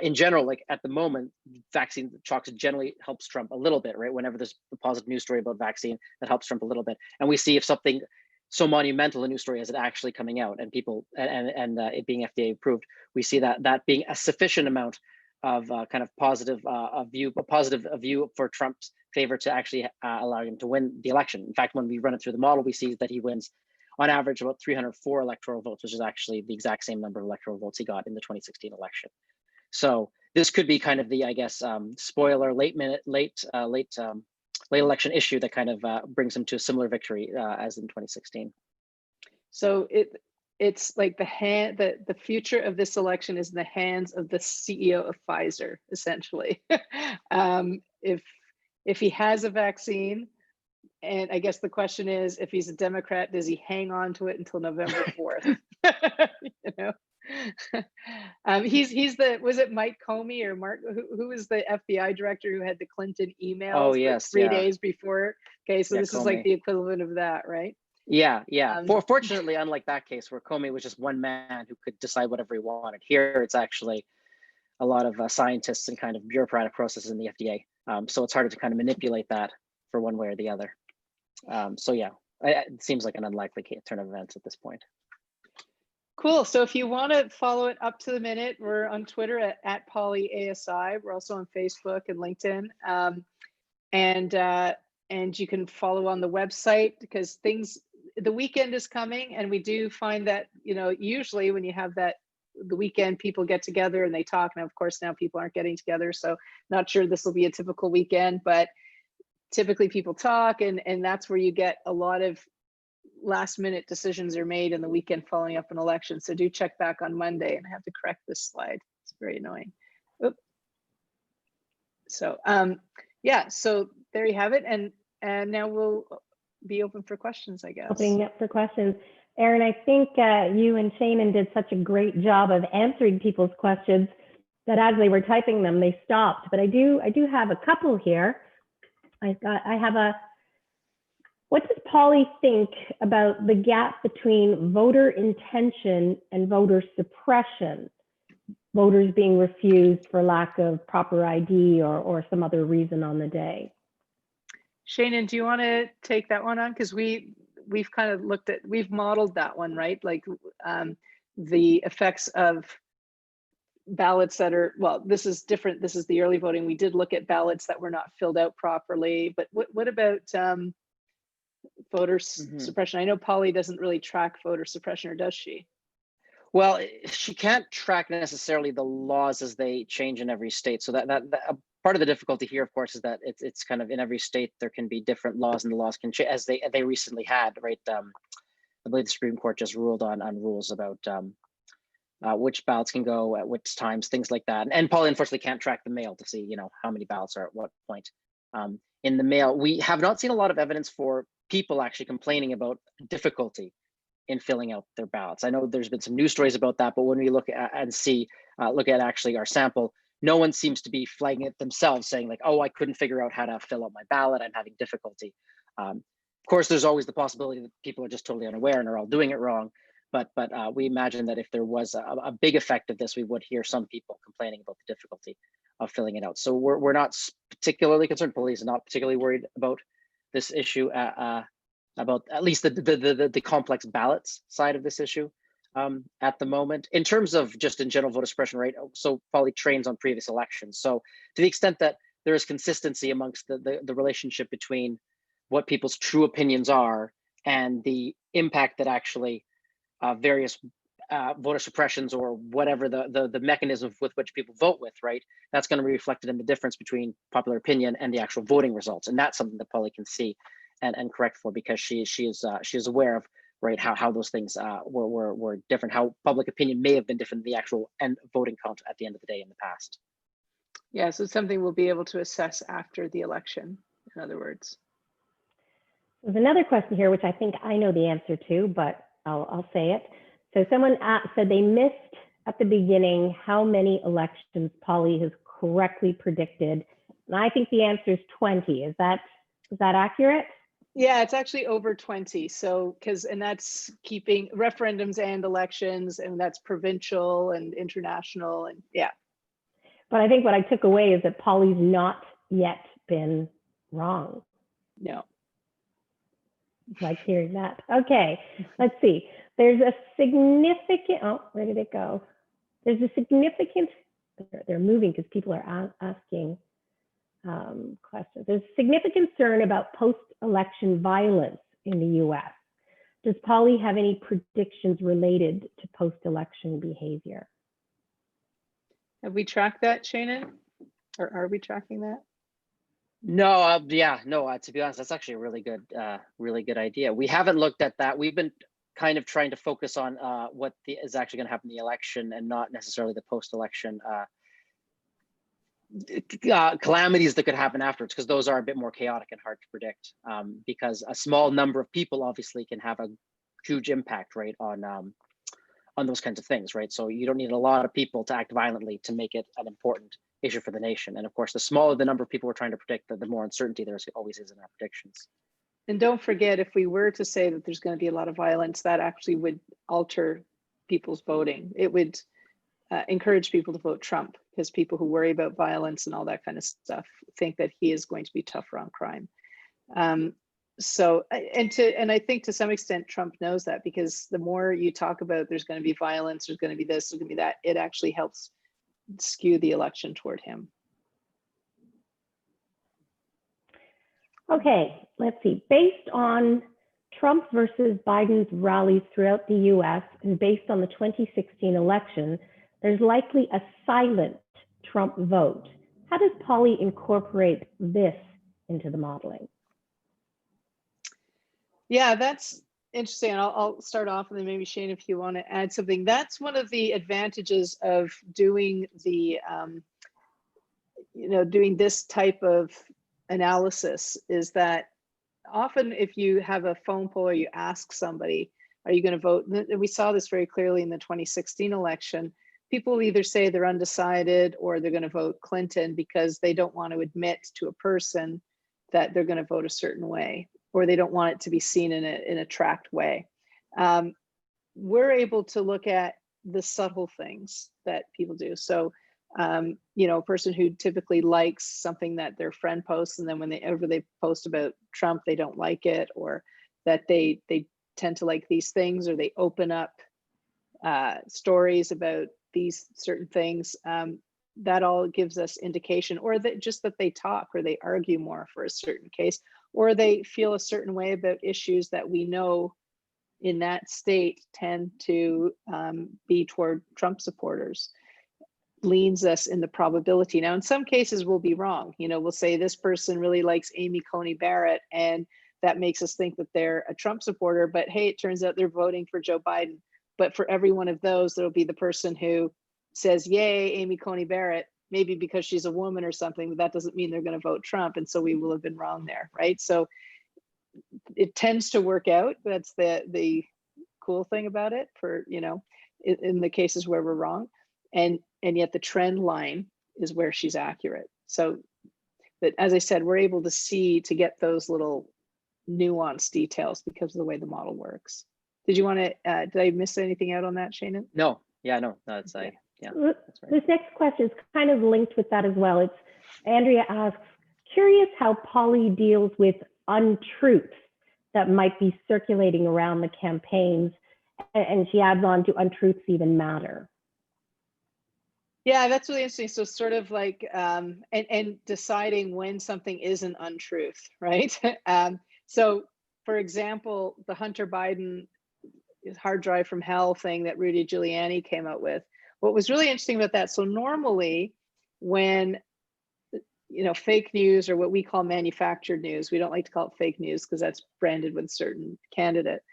In general, like at the moment, vaccine talks generally helps Trump a little bit, right? Whenever there's a positive news story about vaccine, that helps Trump a little bit. And we see if something so monumental a news story as it actually coming out and people and it being FDA approved, we see that being a sufficient amount of kind of positive view for Trump's favor to actually allow him to win the election. In fact, when we run it through the model, we see that he wins on average about 304 electoral votes, which is actually the exact same number of electoral votes he got in the 2016 election. So this could be kind of the, I guess, spoiler late election issue that kind of brings him to a similar victory as in 2016. So it's like the future of this election is in the hands of the CEO of Pfizer, essentially. If he has a vaccine, and I guess the question is, if he's a Democrat, does he hang on to it until November 4th? You know, he's the, was it Mike Comey or Mark, who was the FBI director who had the Clinton emails? Oh yes, like 3 days before. Okay, so yeah, this Comey. is like the equivalent of that, right? Yeah. Fortunately, unlike that case where Comey was just one man who could decide whatever he wanted, here it's actually a lot of scientists and kind of bureaucratic processes in the FDA. So it's harder to kind of manipulate that for one way or the other. So yeah, it seems like an unlikely turn of events at this point. Cool. So if you want to follow it up to the minute, we're on Twitter at PollyASI. We're also on Facebook and LinkedIn. And you can follow on the website because the weekend is coming, and we do find that, you know, usually when you have the weekend, people get together and they talk. And of course, now people aren't getting together. So not sure this will be a typical weekend, but typically people talk, and that's where you get a lot of last minute decisions are made in the weekend following up an election. So do check back on Monday, and I have to correct this slide. It's very annoying. Oop. So yeah, so there you have it. And now we'll be open for questions, I guess. Opening up for questions. Erin, I think you and Shannon did such a great job of answering people's questions that as they were typing them, they stopped. But I do have a couple here. What does Polly think about the gap between voter intention and voter suppression? Voters being refused for lack of proper ID or some other reason on the day. Shannon, do you want to take that one on? Because we've kind of we've modeled that one, right? Like the effects of ballots that are, well, this is different. This is the early voting. We did look at ballots that were not filled out properly, but what about voter suppression? I know Polly doesn't really track voter suppression, or does she? Well, she can't track necessarily the laws as they change in every state. So that part of the difficulty here, of course, is that it's kind of in every state there can be different laws, and the laws can change as they recently had, right? I believe the Supreme Court just ruled on rules about which ballots can go at which times, things like that. And Polly unfortunately can't track the mail to see, you know, how many ballots are at what point in the mail. We have not seen a lot of evidence for people actually complaining about difficulty in filling out their ballots. I know there's been some news stories about that, but when we look at actually our sample, no one seems to be flagging it themselves, saying like, oh, I couldn't figure out how to fill out my ballot, I'm having difficulty. Of course, there's always the possibility that people are just totally unaware and are all doing it wrong. But we imagine that if there was a big effect of this, we would hear some people complaining about the difficulty of filling it out. So we're not particularly concerned. Police are not particularly worried about this issue, about at least the complex ballots side of this issue at the moment. In terms of just in general voter suppression rate, so Polly trains on previous elections. So to the extent that there is consistency amongst the relationship between what people's true opinions are and the impact that actually various voter suppressions or whatever the mechanism with which people vote with, right? That's going to be reflected in the difference between popular opinion and the actual voting results. And that's something that Polly can see and correct for, because she is aware of, right, how those things were different, how public opinion may have been different than the actual end voting count at the end of the day in the past. Yeah, so it's something we'll be able to assess after the election, in other words. There's another question here, which I think I know the answer to, but I'll say it. So someone said they missed at the beginning how many elections Polly has correctly predicted. And I think the answer is 20. Is that accurate? Yeah, it's actually over 20. So and that's keeping referendums and elections, and that's provincial and international, and yeah. But I think what I took away is that Polly's not yet been wrong. No. Like hearing that. Okay, let's see. There's a significant, oh, where did it go? There's a significant, they're moving because people are asking questions. There's significant concern about post-election violence in the US. Does Polly have any predictions related to post-election behavior? Have we tracked that, Shannon? Or are we tracking that? No, yeah, no, to be honest, that's actually a really good idea. We haven't looked at that. We've been kind of trying to focus on what is actually going to happen in the election and not necessarily the post-election calamities that could happen afterwards, because those are a bit more chaotic and hard to predict, because a small number of people obviously can have a huge impact, right, on those kinds of things, right? So you don't need a lot of people to act violently to make it an important issue for the nation. And of course, the smaller the number of people we're trying to predict, the more uncertainty there always is in our predictions. And don't forget, if we were to say that there's going to be a lot of violence, that actually would alter people's voting. It would encourage people to vote Trump, because people who worry about violence and all that kind of stuff think that he is going to be tougher on crime. So, and I think to some extent Trump knows that, because the more you talk about there's going to be violence, there's going to be this, there's going to be that, it actually helps skew the election toward him. Okay, let's see. Based on Trump versus Biden's rallies throughout the US and based on the 2016 election, there's likely a silent Trump vote. How does Polly incorporate this into the modeling? Yeah, that's interesting. And I'll start off, and then maybe Shane, if you want to add something. That's one of the advantages of doing the, doing this type of analysis, is that often if you have a phone poll or you ask somebody, are you going to vote? And we saw this very clearly in the 2016 election. People either say they're undecided or they're going to vote Clinton because they don't want to admit to a person that they're going to vote a certain way, or they don't want it to be seen in a tracked way. We're able to look at the subtle things that people do. So, a person who typically likes something that their friend posts, and then whenever they post about Trump, they don't like it, or that they tend to like these things, or they open up stories about these certain things, that all gives us indication, or that just that they talk or they argue more for a certain case, or they feel a certain way about issues that we know in that state tend to be toward Trump supporters, leans us in the probability. Now, in some cases we'll be wrong. We'll say this person really likes Amy Coney Barrett, and that makes us think that they're a Trump supporter, but hey, it turns out they're voting for Joe Biden. But for every one of those, there'll be the person who says, yay, Amy Coney Barrett, maybe because she's a woman or something, but that doesn't mean they're going to vote Trump. And so we will have been wrong there, right? So it tends to work out. That's the cool thing about it, for, in the cases where we're wrong. And yet the trend line is where she's accurate. So, but as I said, we're able to get those little nuanced details because of the way the model works. Did you want to, did I miss anything out on that, Shannon? No, yeah, no, that's, Okay. yeah, that's right. This next question is kind of linked with that as well. It's Andrea asks, curious how Polly deals with untruths that might be circulating around the campaigns. And she adds on, do untruths even matter? Yeah, that's really interesting. So sort of like, and deciding when something is an untruth, right? So for example, the Hunter Biden hard drive from hell thing that Rudy Giuliani came out with. What was really interesting about that, so normally when, fake news, or what we call manufactured news, we don't like to call it fake news because that's branded with a certain candidate.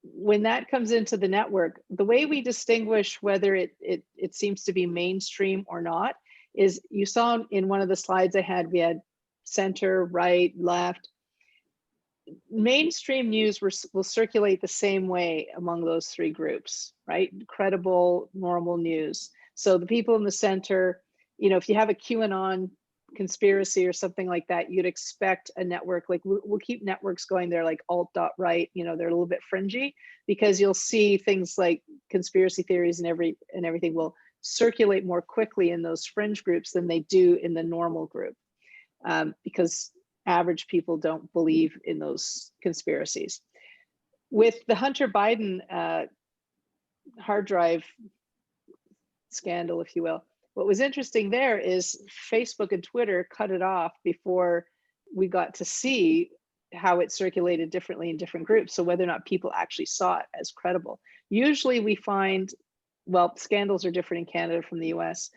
When that comes into the network, the way we distinguish whether it seems to be mainstream or not is, you saw in one of the slides I had, we had center, right, left. Mainstream news will circulate the same way among those three groups, right? Credible, normal news. So the people in the center, if you have a QAnon conspiracy or something like that, you'd expect a network, like we'll keep networks going there, like alt.right, they're a little bit fringy, because you'll see things like conspiracy theories and everything will circulate more quickly in those fringe groups than they do in the normal group, because average people don't believe in those conspiracies. With the Hunter Biden hard drive scandal, if you will, what was interesting there is Facebook and Twitter cut it off before we got to see how it circulated differently in different groups. So whether or not people actually saw it as credible. Usually we find, well, scandals are different in Canada from the US.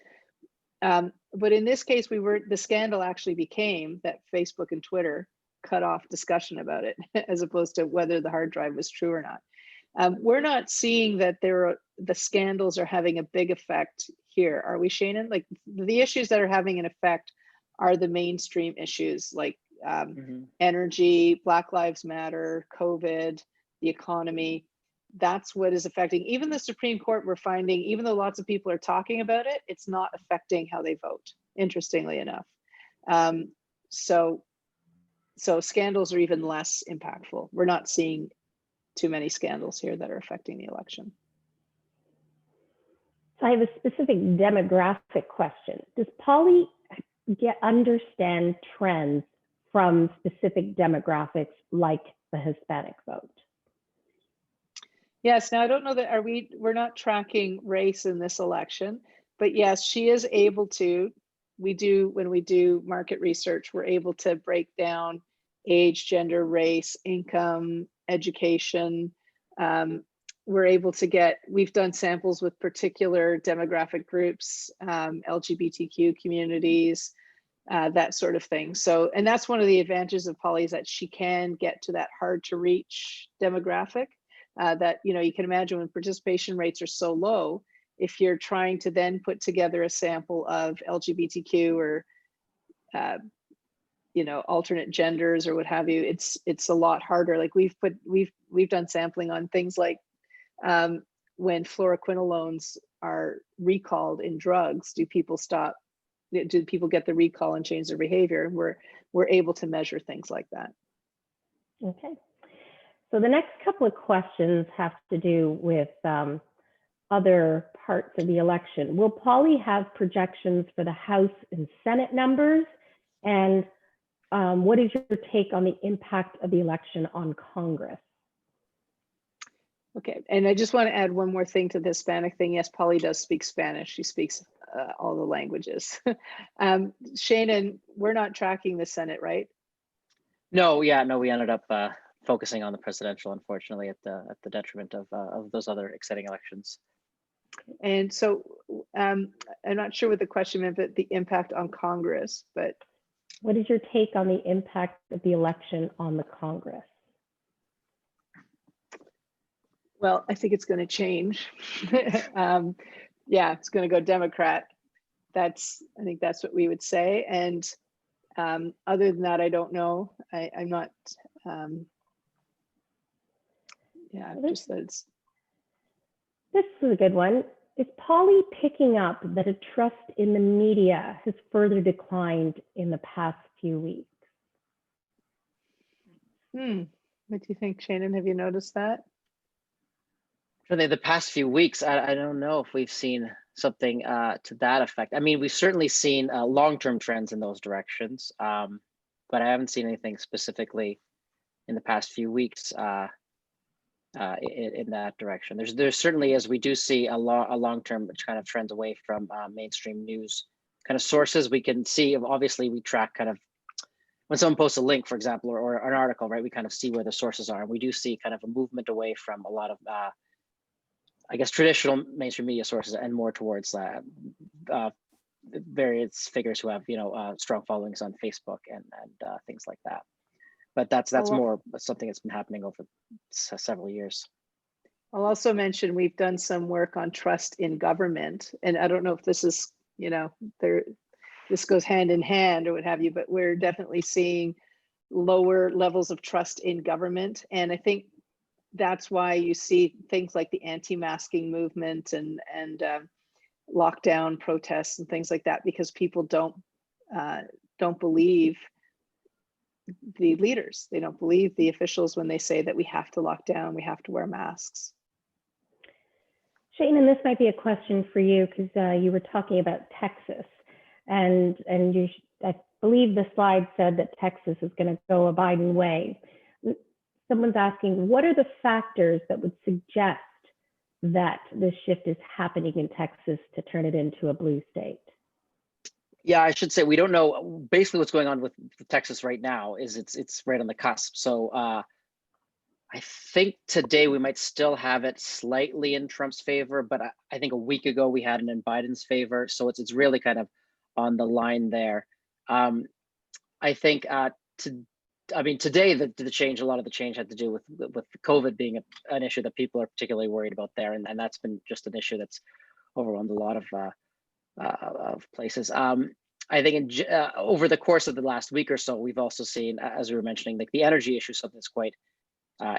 But in this case, the scandal actually became that Facebook and Twitter cut off discussion about it, as opposed to whether the hard drive was true or not. We're not seeing that the scandals are having a big effect here, are we, Shannon? Like, the issues that are having an effect are the mainstream issues, like energy, Black Lives Matter, COVID, the economy. That's what is affecting. Even the Supreme Court, we're finding, even though lots of people are talking about it, it's not affecting how they vote, interestingly enough. So scandals are even less impactful. We're not seeing too many scandals here that are affecting the election. So I have a specific demographic question. Does Polly understand trends from specific demographics like the Hispanic vote? Yes, now I don't know that, we're not tracking race in this election, but yes, she is able to. When we do market research, we're able to break down age, gender, race, income, education. We're able to we've done samples with particular demographic groups, LGBTQ communities, that sort of thing. So, and that's one of the advantages of Polly, is that she can get to that hard to reach demographic. That, you can imagine when participation rates are so low, if you're trying to then put together a sample of LGBTQ or alternate genders or what have you, it's a lot harder. Like we've done sampling on things like when fluoroquinolones are recalled in drugs, do people get the recall and change their behavior? We're able to measure things like that. Okay. So the next couple of questions have to do with other parts of the election. Will Polly have projections for the House and Senate numbers? And what is your take on the impact of the election on Congress? Okay, and I just want to add one more thing to the Hispanic thing. Yes, Polly does speak Spanish. She speaks all the languages. Shannon, we're not tracking the Senate, right? No, yeah, no, we ended up focusing on the presidential, unfortunately, at the detriment of those other exciting elections. And so I'm not sure what the question meant, but the impact on Congress. But what is your take on the impact of the election on the Congress? Well, I think it's going to change. Yeah, it's going to go Democrat. I think that's what we would say. And other than that, I don't know. I'm not. Yeah, just that it's. This is a good one. Is Polly picking up that a trust in the media has further declined in the past few weeks? What do you think, Shannon? Have you noticed that? For the past few weeks, I don't know if we've seen something to that effect. I mean, we've certainly seen long-term trends in those directions, but I haven't seen anything specifically in the past few weeks in that direction. There certainly is. We do see a long-term kind of trends away from mainstream news kind of sources. We can see, obviously, we track kind of when someone posts a link, for example, or an article, right? We kind of see where the sources are, and we do see kind of a movement away from a lot of I guess traditional mainstream media sources and more towards various figures who have strong followings on Facebook and things like that. But that's more something that's been happening over several years. I'll also mention we've done some work on trust in government, and I don't know if this is this goes hand in hand or what have you, but we're definitely seeing lower levels of trust in government, and I think that's why you see things like the anti-masking movement and lockdown protests and things like that, because people don't believe the leaders. They don't believe the officials when they say that we have to lock down, we have to wear masks. Shane, and this might be a question for you, because you were talking about Texas, and I believe the slide said that Texas is going to go a Biden way. Someone's asking, what are the factors that would suggest that this shift is happening in Texas to turn it into a blue state? Yeah, I should say we don't know. Basically, what's going on with Texas right now is it's right on the cusp. So I think today we might still have it slightly in Trump's favor, but I think a week ago we had it in Biden's favor. So it's really kind of on the line there. I think today the change, a lot of the change had to do with COVID being an issue that people are particularly worried about there, and that's been just an issue that's overwhelmed a lot of places. I think over the course of the last week or so, we've also seen, as we were mentioning, like the energy issue, something that's quite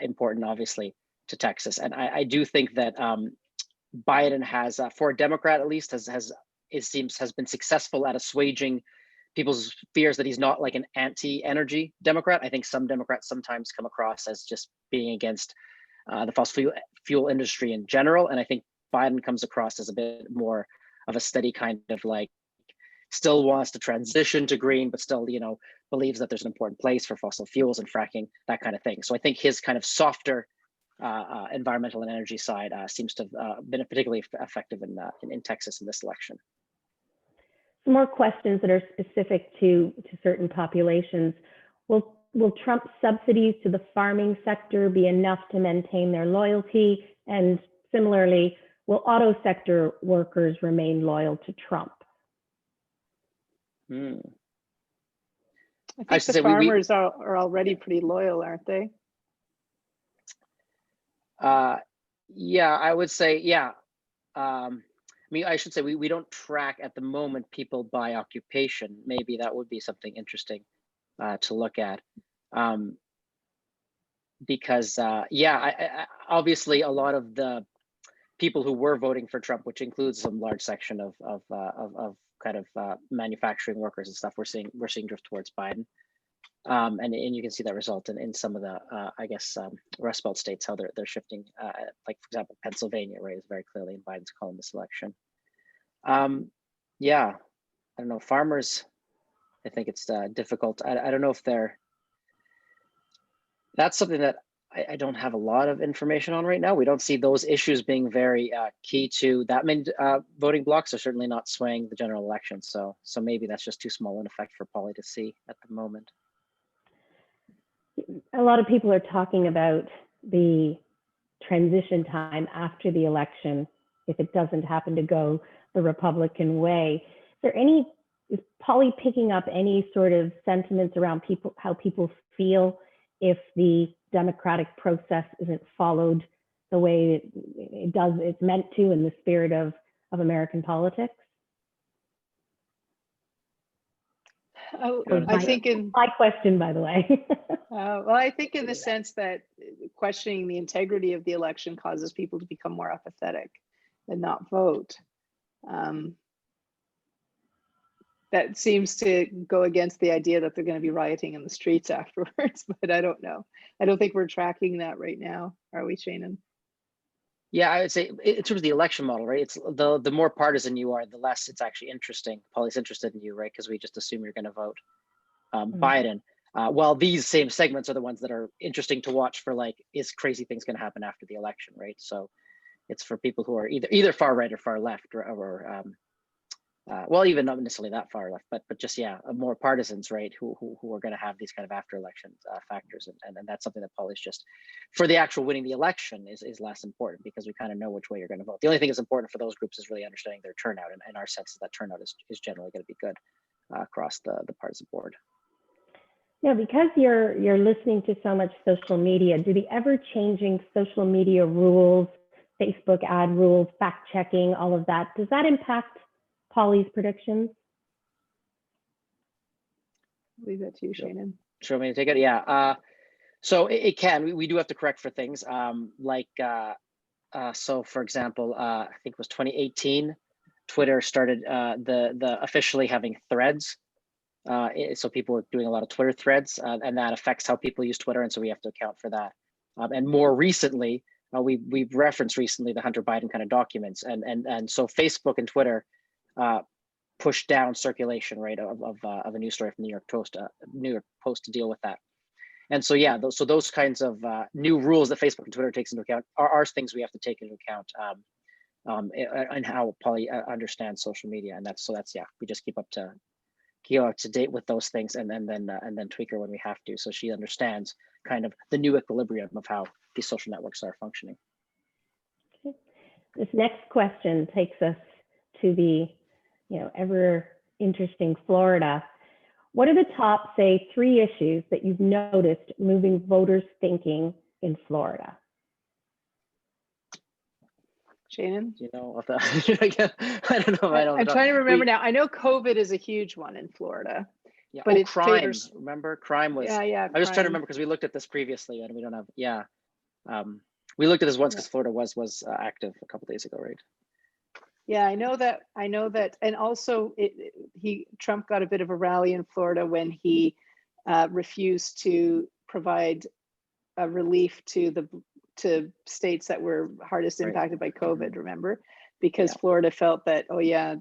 important, obviously, to Texas. And I do think that Biden has, for a Democrat at least, has been successful at assuaging people's fears that he's not like an anti-energy Democrat. I think some Democrats sometimes come across as just being against the fossil fuel industry in general. And I think Biden comes across as a bit more of a steady kind of like, still wants to transition to green, but still, believes that there's an important place for fossil fuels and fracking, that kind of thing. So I think his kind of softer environmental and energy side seems to have been particularly effective in Texas in this election. Some more questions that are specific to certain populations. Will Trump's subsidies to the farming sector be enough to maintain their loyalty? And similarly, will auto sector workers remain loyal to Trump? I think the farmers are already pretty loyal, aren't they? Yeah, I would say, yeah. I should say we don't track at the moment people by occupation. Maybe that would be something interesting to look at. Because obviously a lot of the people who were voting for Trump, which includes some large section of kind of manufacturing workers and stuff, we're seeing drift towards Biden, and you can see that result in some of the Rust Belt states, how they're shifting. Like for example, Pennsylvania, right, is very clearly in Biden's column this election. Yeah, I don't know, farmers. I think it's difficult. I don't know if that's something that I don't have a lot of information on right now. We don't see those issues being very key to that many voting blocks. Are certainly not swaying the general election. So maybe that's just too small an effect for Polly to see at the moment. A lot of people are talking about the transition time after the election, if it doesn't happen to go the Republican way. Is Polly picking up any sort of sentiments around how people feel if the democratic process isn't followed the way it's meant to in the spirit of American politics? I think my question, by the way. Well, I think in the sense that questioning the integrity of the election causes people to become more apathetic and not vote. That seems to go against the idea that they're going to be rioting in the streets afterwards, but I don't know. I don't think we're tracking that right now, are we, Shannon? Yeah, I would say in terms of the election model, right? It's the more partisan you are, the less it's actually interesting. Polly's interested in you, right? Because we just assume you're going to vote Biden. While these same segments are the ones that are interesting to watch for, like, is crazy things going to happen after the election, right? So it's for people who are either far right or far left, or well, even not necessarily that far left, but just, yeah, more partisans, right, who are going to have these kind of after election factors, and that's something that Polly's just, for the actual winning the election is less important, because we kind of know which way you're going to vote. The only thing that's important for those groups is really understanding their turnout, and our sense is that turnout is generally going to be good across the partisan board. Now, because you're listening to so much social media, do the ever-changing social media rules, Facebook ad rules, fact-checking, all of that, does that impact Polly's predictions? Leave that to you, Shannon. Sure, me to take it. Yeah. So it can. We do have to correct for things. So for example, I think it was 2018, Twitter started the officially having threads. So people were doing a lot of Twitter threads, and that affects how people use Twitter, and so we have to account for that. And more recently, we've referenced recently the Hunter Biden kind of documents, and so Facebook and Twitter pushed down circulation, right, of a news story from the New York Post to deal with that. And so, yeah, those kinds of new rules that Facebook and Twitter takes into account are things we have to take into account, and how Polly understands social media. And that's yeah, we just keep up to keep her up to date with those things, and then tweak her when we have to, so she understands kind of the new equilibrium of how these social networks are functioning. Okay. This next question takes us to the, ever interesting Florida. What are the top, say, 3 issues that you've noticed moving voters' thinking in Florida? Shannon? You know, I don't know. I'm trying to remember now. I know COVID is a huge one in Florida. Yeah. But crime. favors... Remember, crime was. Yeah. I was just trying to remember because we looked at this previously, and we don't have. Yeah. We looked at this once because Florida was active a couple days ago, right? Yeah, I know that, and also Trump got a bit of a rally in Florida when he refused to provide a relief to states that were hardest impacted by COVID. Remember, because Florida felt that, oh yeah,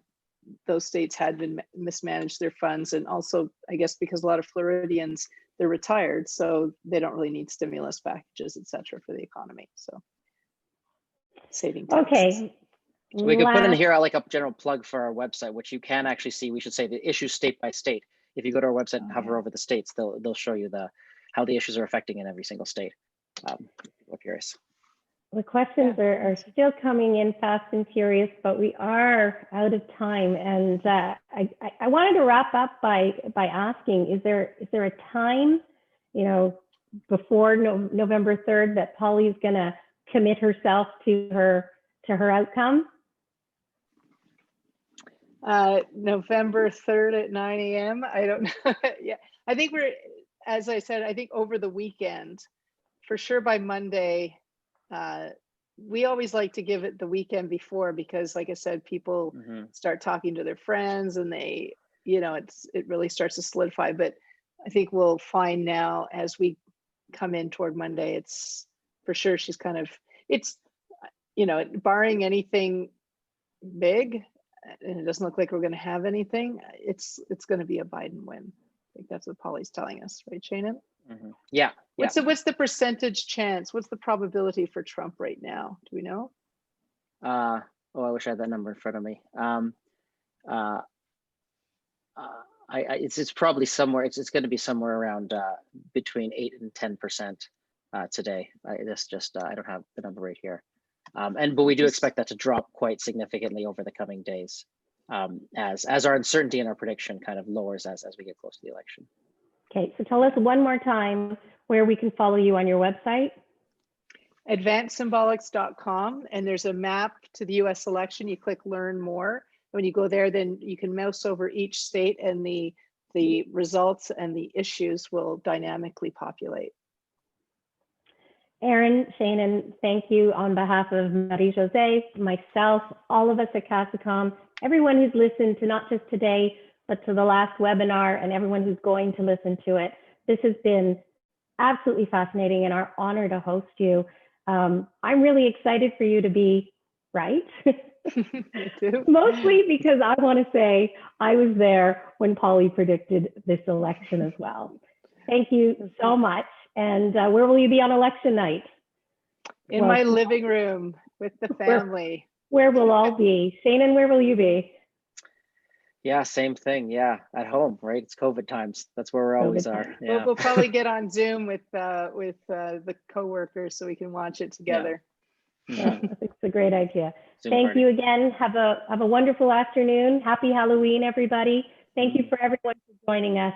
those states had been mismanaged their funds, and also I guess because a lot of Floridians, they're retired, so they don't really need stimulus packages, etc., for the economy. So saving taxes. Okay. So we could put in here like a general plug for our website, which you can actually see. We should say the issues state by state. If you go to our website and hover over the states, they'll show you how the issues are affecting in every single state. If curious. The questions are still coming in fast and furious, but we are out of time. And I wanted to wrap up by asking: is there a time, before November 3rd that Polly's going to commit herself to her outcome? November 3rd at 9 a.m. I don't know. Yeah, I think as I said, I think over the weekend, for sure by Monday. We always like to give it the weekend before, because like I said, people start talking to their friends, and they, it really starts to solidify. But I think we'll find now as we come in toward Monday, it's for sure she's kind of, barring anything big, and it doesn't look like we're going to have anything, it's going to be a Biden win. I think that's what Polly's telling us, right, Shannon? Yeah. What's the percentage chance? What's the probability for Trump right now? Do we know? I wish I had that number in front of me. It's probably somewhere. It's going to be somewhere around between 8 and 10% today. I don't have the number right here. But we do expect that to drop quite significantly over the coming days, as our uncertainty and our prediction kind of lowers as we get close to the election. Okay, so tell us one more time where we can follow you on your website. AdvancedSymbolics.com, and there's a map to the US election. You click learn more. When you go there, then you can mouse over each state, and the results and the issues will dynamically populate. Erin, Shannon, thank you on behalf of Marie-Josée, myself, all of us at CASACOM, everyone who's listened to not just today, but to the last webinar, and everyone who's going to listen to it. This has been absolutely fascinating, and our honor to host you. I'm really excited for you to be right. Mostly because I want to say I was there when Polly predicted this election as well. Thank you so much. And where will you be on election night? In my living room with the family. Where we'll all be. Shannon, where will you be? Yeah, same thing. Yeah, at home, right? It's COVID times. That's where we always are. Yeah. We'll probably get on Zoom with the coworkers so we can watch it together. Yeah, it's a great idea. Zoom Thank party. you again. Have a wonderful afternoon. Happy Halloween, everybody. Thank you for everyone for joining us.